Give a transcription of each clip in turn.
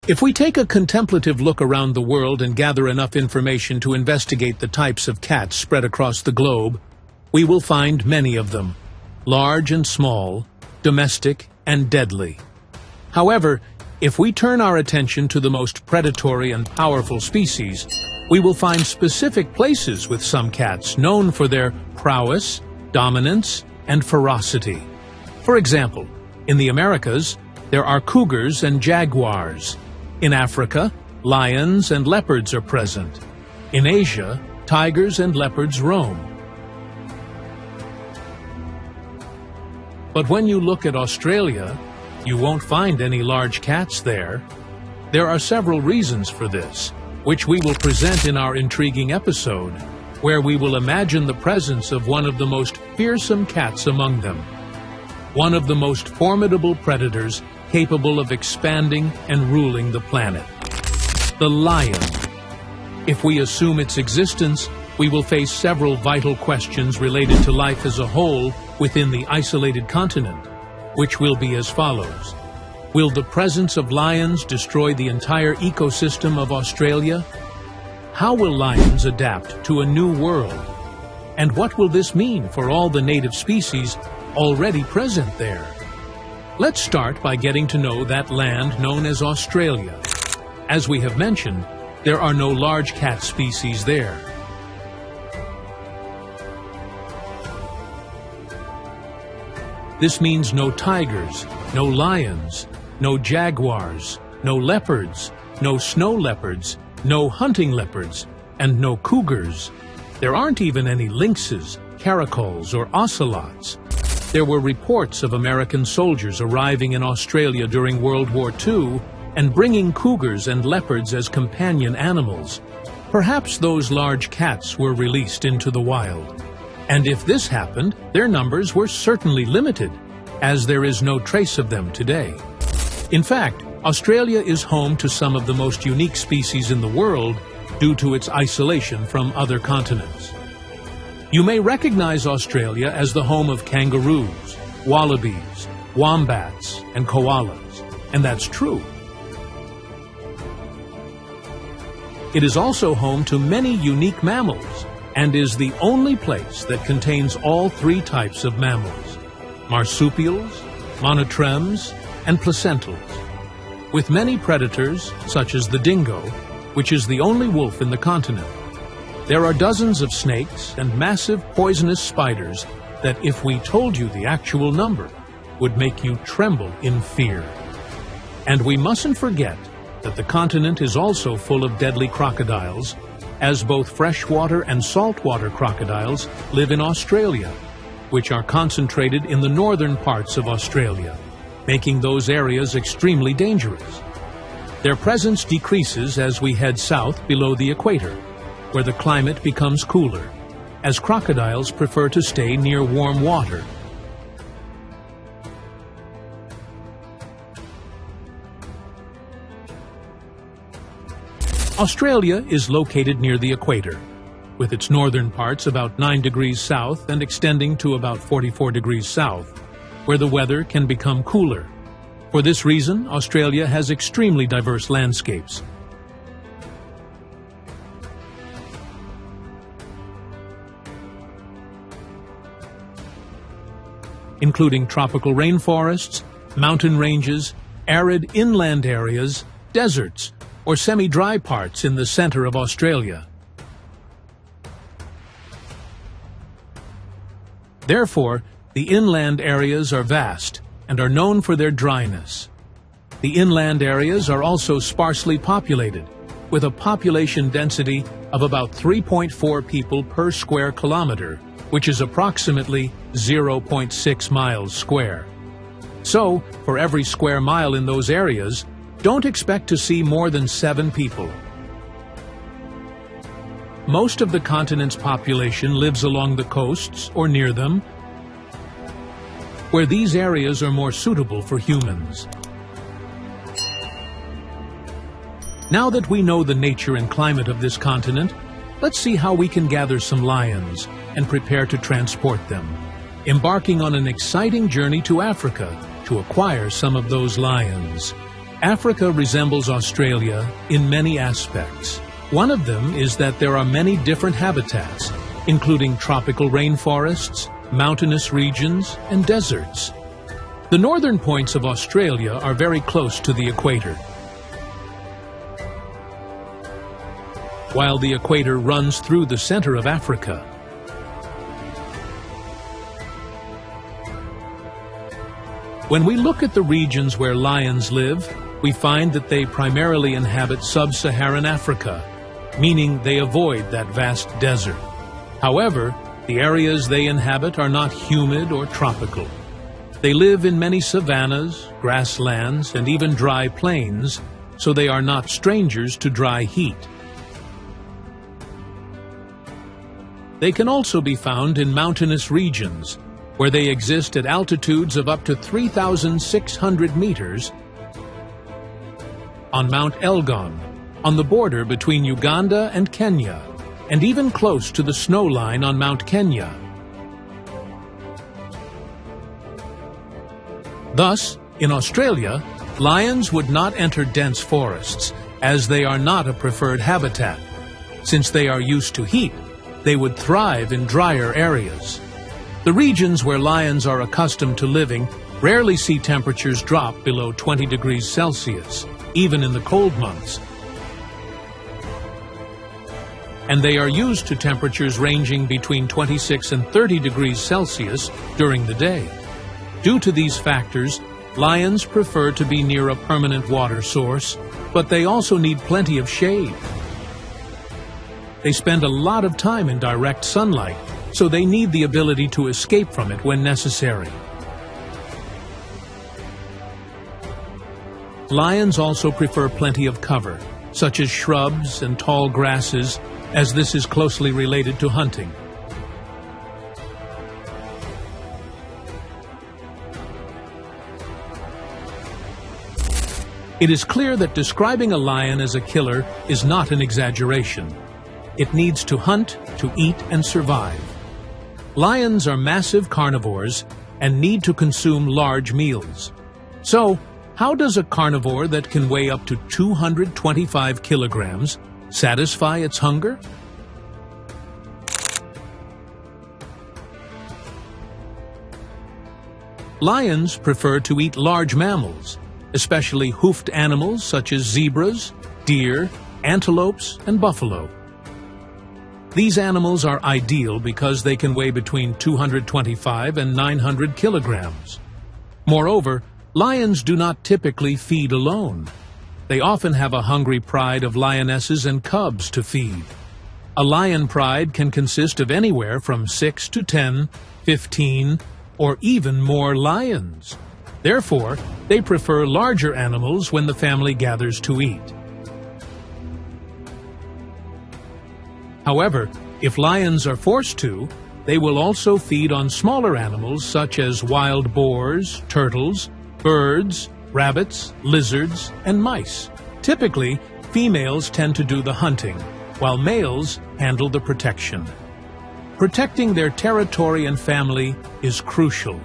If we take a contemplative look around the world and gather enough information to investigate the types of cats spread across the globe, we will find many of them, large and small, domestic and deadly. However, if we turn our attention to the most predatory and powerful species, we will find specific places with some cats known for their prowess, dominance, and ferocity. For example, in the Americas, there are cougars and jaguars. In Africa, lions and leopards are present. In Asia, tigers and leopards roam. But when you look at Australia, you won't find any large cats there. There are several reasons for this, which we will present in our intriguing episode, where we will imagine the presence of one of the most fearsome cats among them. One of the most formidable predators capable of expanding and ruling the planet. The lion. If we assume its existence, we will face several vital questions related to life as a whole within the isolated continent, which will be as follows. Will the presence of lions destroy the entire ecosystem of Australia? How will lions adapt to a new world? And what will this mean for all the native species already present there? Let's start by getting to know that land known as Australia. As we have mentioned, there are no large cat species there. This means no tigers, no lions, no jaguars, no leopards, no snow leopards, no hunting leopards, and no cougars. There aren't even any lynxes, caracoles, or ocelots. There were reports of American soldiers arriving in Australia during World War II and bringing cougars and leopards as companion animals. Perhaps those large cats were released into the wild. And if this happened, their numbers were certainly limited, as there is no trace of them today. In fact, Australia is home to some of the most unique species in the world due to its isolation from other continents. You may recognize Australia as the home of kangaroos, wallabies, wombats, and koalas, and that's true. It is also home to many unique mammals, and is the only place that contains all three types of mammals: marsupials, monotremes, and placentals. With many predators, such as the dingo, which is the only wolf in the continent. There are dozens of snakes and massive poisonous spiders that, if we told you the actual number, would make you tremble in fear. And we mustn't forget that the continent is also full of deadly crocodiles, as both freshwater and saltwater crocodiles live in Australia, which are concentrated in the northern parts of Australia, making those areas extremely dangerous. Their presence decreases as we head south below the equator, where the climate becomes cooler, as crocodiles prefer to stay near warm water. Australia is located near the equator, with its northern parts about 9 degrees south and extending to about 44 degrees south, where the weather can become cooler. For this reason, Australia has extremely diverse landscapes. Including tropical rainforests, mountain ranges, arid inland areas, deserts, or semi-dry parts in the center of Australia. Therefore, the inland areas are vast and are known for their dryness. The inland areas are also sparsely populated, with a population density of about 3.4 people per square kilometer, which is approximately 0.6 miles square. So, for every square mile in those areas, don't expect to see more than 7 people. Most of the continent's population lives along the coasts or near them, where these areas are more suitable for humans. Now that we know the nature and climate of this continent, let's see how we can gather some lions and prepare to transport them, embarking on an exciting journey to Africa to acquire some of those lions. Africa resembles Australia in many aspects. One of them is that there are many different habitats, including tropical rainforests, mountainous regions, and deserts. The northern points of Australia are very close to the equator, while the equator runs through the center of Africa. When we look at the regions where lions live, we find that they primarily inhabit sub-Saharan Africa, meaning they avoid that vast desert. However, the areas they inhabit are not humid or tropical. They live in many savannas, grasslands, and even dry plains, so they are not strangers to dry heat. They can also be found in mountainous regions, where they exist at altitudes of up to 3,600 meters on Mount Elgon, on the border between Uganda and Kenya, and even close to the snow line on Mount Kenya. Thus, in Australia, lions would not enter dense forests, as they are not a preferred habitat. Since they are used to heat, they would thrive in drier areas. The regions where lions are accustomed to living rarely see temperatures drop below 20 degrees Celsius, even in the cold months. And they are used to temperatures ranging between 26 and 30 degrees Celsius during the day. Due to these factors, lions prefer to be near a permanent water source, but they also need plenty of shade. They spend a lot of time in direct sunlight, so they need the ability to escape from it when necessary. Lions also prefer plenty of cover, such as shrubs and tall grasses, as this is closely related to hunting. It is clear that describing a lion as a killer is not an exaggeration. It needs to hunt, to eat, and survive. Lions are massive carnivores and need to consume large meals. So, how does a carnivore that can weigh up to 225 kilograms satisfy its hunger? Lions prefer to eat large mammals, especially hoofed animals such as zebras, deer, antelopes, and buffalo. These animals are ideal because they can weigh between 225 and 900 kilograms. Moreover, lions do not typically feed alone. They often have a hungry pride of lionesses and cubs to feed. A lion pride can consist of anywhere from 6 to 10, 15, or even more lions. Therefore, they prefer larger animals when the family gathers to eat. However, if lions are forced to, they will also feed on smaller animals such as wild boars, turtles, birds, rabbits, lizards, and mice. Typically, females tend to do the hunting, while males handle the protection. Protecting their territory and family is crucial.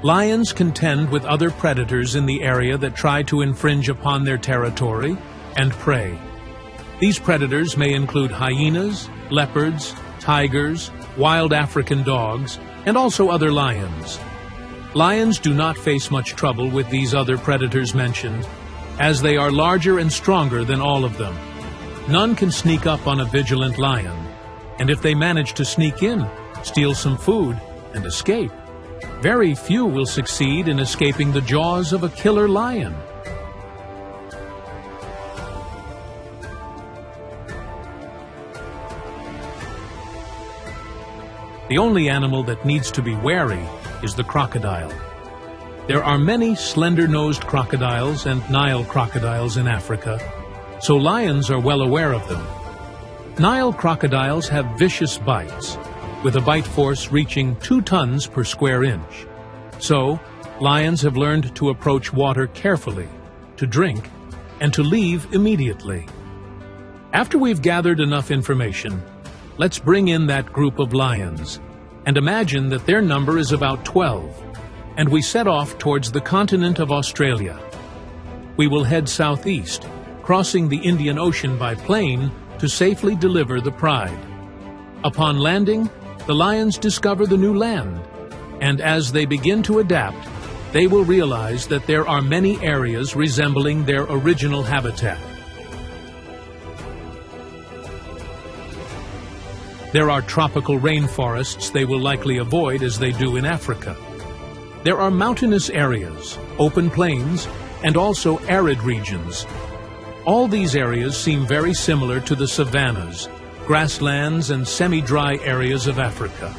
Lions contend with other predators in the area that try to infringe upon their territory and prey. These predators may include hyenas, leopards, tigers, wild African dogs, and also other lions. Lions do not face much trouble with these other predators mentioned, as they are larger and stronger than all of them. None can sneak up on a vigilant lion, and if they manage to sneak in, steal some food, and escape, very few will succeed in escaping the jaws of a killer lion. The only animal that needs to be wary is the crocodile. There are many slender-nosed crocodiles and Nile crocodiles in Africa, so lions are well aware of them. Nile crocodiles have vicious bites, with a bite force reaching 2 tons per square inch. So, lions have learned to approach water carefully, to drink, and to leave immediately. After we've gathered enough information, let's bring in that group of lions, and imagine that their number is about 12, and we set off towards the continent of Australia. we will head southeast, crossing the Indian Ocean by plane to safely deliver the pride. Upon landing, the lions discover the new land, and as they begin to adapt, they will realize that there are many areas resembling their original habitat. There are tropical rainforests they will likely avoid as they do in Africa. There are mountainous areas, open plains, and also arid regions. All these areas seem very similar to the savannas, grasslands, and semi-dry areas of Africa.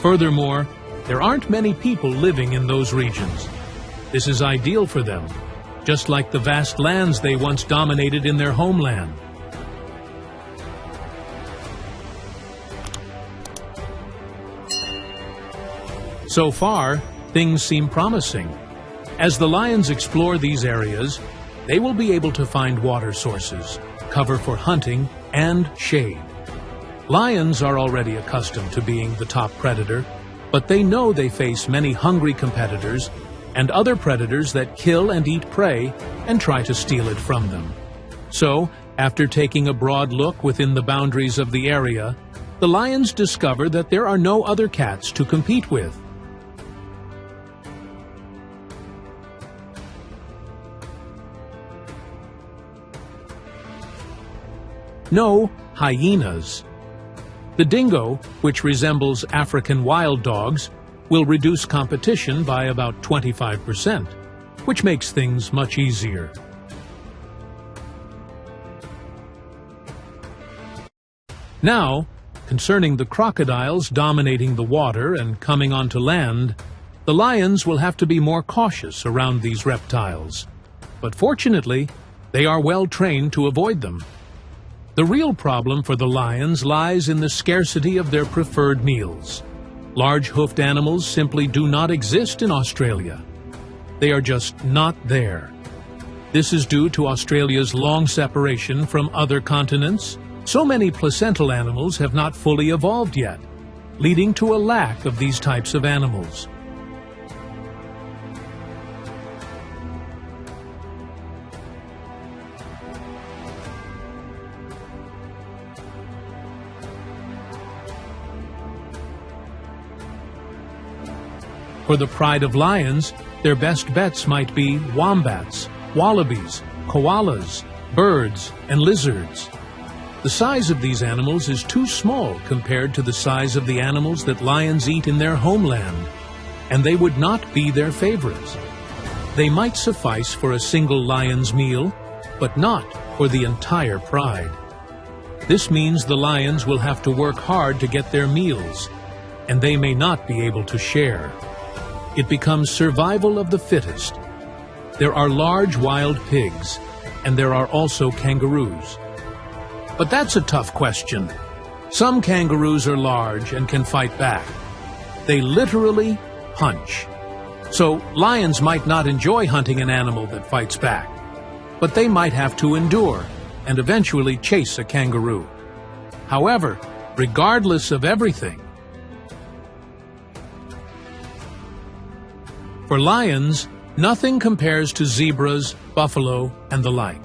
Furthermore, there aren't many people living in those regions. This is ideal for them, just like the vast lands they once dominated in their homeland. So far, things seem promising. As the lions explore these areas, they will be able to find water sources, cover for hunting, and shade. Lions are already accustomed to being the top predator, but they know they face many hungry competitors and other predators that kill and eat prey and try to steal it from them. So, after taking a broad look within the boundaries of the area, the lions discover that there are no other cats to compete with. No hyenas. The dingo, which resembles African wild dogs, will reduce competition by about 25%, which makes things much easier. Now, concerning the crocodiles dominating the water and coming onto land, the lions will have to be more cautious around these reptiles. But fortunately, they are well trained to avoid them. The real problem for the lions lies in the scarcity of their preferred meals. Large hoofed animals simply do not exist in Australia. They are just not there. This is due to Australia's long separation from other continents. So many placental animals have not fully evolved yet, leading to a lack of these types of animals. For the pride of lions, their best bets might be wombats, wallabies, koalas, birds, and lizards. The size of these animals is too small compared to the size of the animals that lions eat in their homeland, and they would not be their favorites. They might suffice for a single lion's meal, but not for the entire pride. This means the lions will have to work hard to get their meals, and they may not be able to share. It becomes survival of the fittest. There are large wild pigs, and there are also kangaroos. But that's a tough question. Some kangaroos are large and can fight back. They literally punch. So lions might not enjoy hunting an animal that fights back, but they might have to endure and eventually chase a kangaroo. However, regardless of everything, for lions, nothing compares to zebras, buffalo, and the like.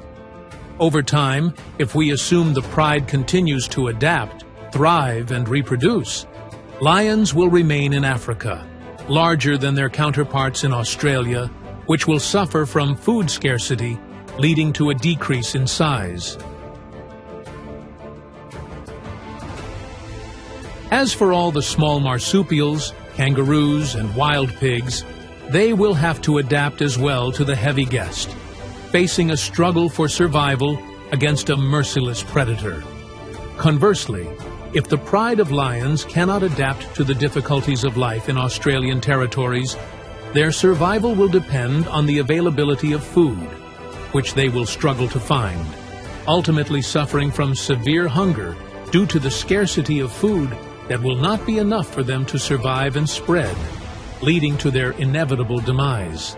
Over time, if we assume the pride continues to adapt, thrive, and reproduce, lions will remain in Africa, larger than their counterparts in Australia, which will suffer from food scarcity, leading to a decrease in size. As for all the small marsupials, kangaroos, and wild pigs, they will have to adapt as well to the heavy guest, facing a struggle for survival against a merciless predator. Conversely, if the pride of lions cannot adapt to the difficulties of life in Australian territories, their survival will depend on the availability of food, which they will struggle to find, ultimately suffering from severe hunger due to the scarcity of food that will not be enough for them to survive and spread, leading to their inevitable demise.